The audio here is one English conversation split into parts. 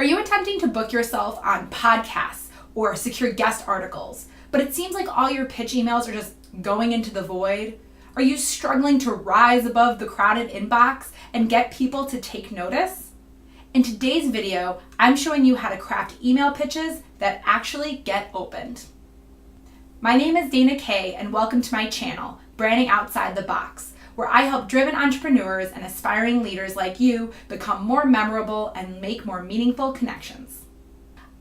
Are you attempting to book yourself on podcasts or secure guest articles, but it seems like all your pitch emails are just going into the void? Are you struggling to rise above the crowded inbox and get people to take notice? In today's video, I'm showing you how to craft email pitches that actually get opened. My name is Kaye, and welcome to my channel, Branding Outside the Box, where I help driven entrepreneurs and aspiring leaders like you become more memorable and make more meaningful connections.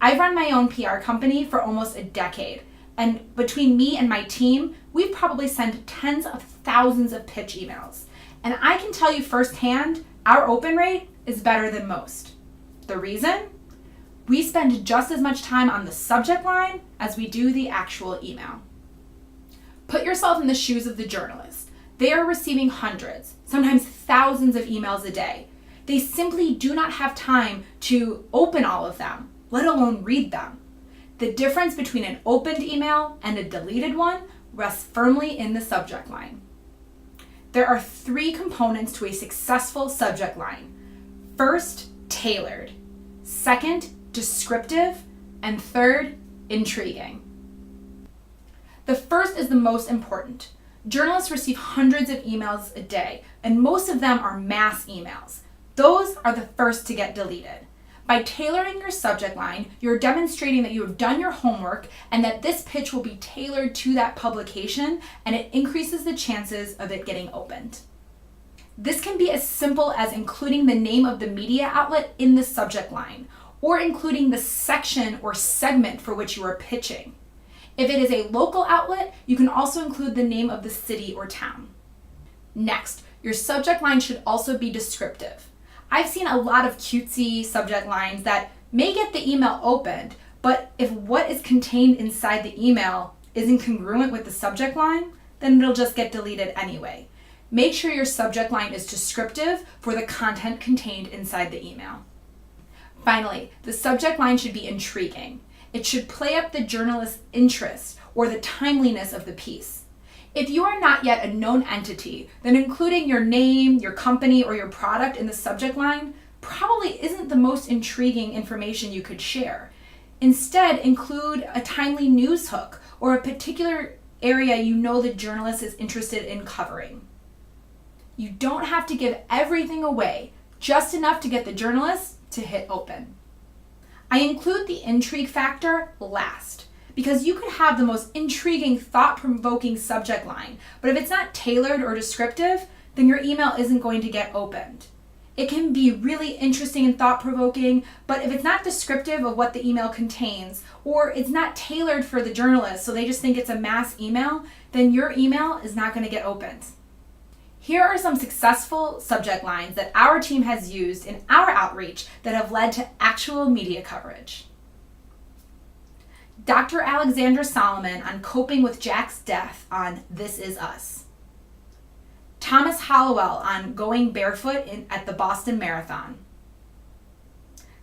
I've run my own PR company for almost a decade, and between me and my team, we've probably sent tens of thousands of pitch emails. And I can tell you firsthand, our open rate is better than most. The reason? We spend just as much time on the subject line as we do the actual email. Put yourself in the shoes of the journalist. They are receiving hundreds, sometimes thousands of emails a day. They simply do not have time to open all of them, let alone read them. The difference between an opened email and a deleted one rests firmly in the subject line. There are three components to a successful subject line. First, tailored. Second, descriptive. And third, intriguing. The first is the most important. Journalists receive hundreds of emails a day, and most of them are mass emails. Those are the first to get deleted. By tailoring your subject line, you're demonstrating that you have done your homework and that this pitch will be tailored to that publication, and it increases the chances of it getting opened. This can be as simple as including the name of the media outlet in the subject line, or including the section or segment for which you are pitching. If it is a local outlet, you can also include the name of the city or town. Next, your subject line should also be descriptive. I've seen a lot of cutesy subject lines that may get the email opened, but if what is contained inside the email isn't congruent with the subject line, then it'll just get deleted anyway. Make sure your subject line is descriptive for the content contained inside the email. Finally, the subject line should be intriguing. It should play up the journalist's interest or the timeliness of the piece. If you are not yet a known entity, then including your name, your company, or your product in the subject line probably isn't the most intriguing information you could share. Instead, include a timely news hook or a particular area you know the journalist is interested in covering. You don't have to give everything away, just enough to get the journalist to hit open. I include the intrigue factor last, because you could have the most intriguing, thought-provoking subject line, but if it's not tailored or descriptive, then your email isn't going to get opened. It can be really interesting and thought-provoking, but if it's not descriptive of what the email contains, or it's not tailored for the journalist, so they just think it's a mass email, then your email is not going to get opened. Here are some successful subject lines that our team has used in our outreach that have led to actual media coverage. Dr. Alexandra Solomon on coping with Jack's death on This Is Us. Thomas Hollowell on going barefoot at the Boston Marathon.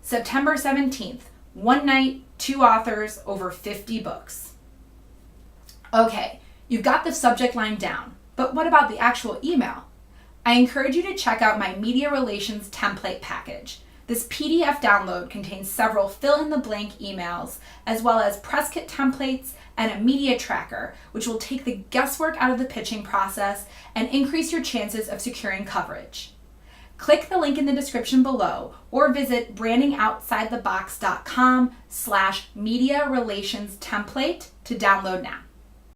September 17th, one night, 2 authors, over 50 books. Okay, you've got the subject line down, but what about the actual email? I encourage you to check out my media relations template package. This PDF download contains several fill-in-the-blank emails, as well as press kit templates and a media tracker, which will take the guesswork out of the pitching process and increase your chances of securing coverage. Click the link in the description below or visit brandingoutsidethebox.com/media relations template to download now.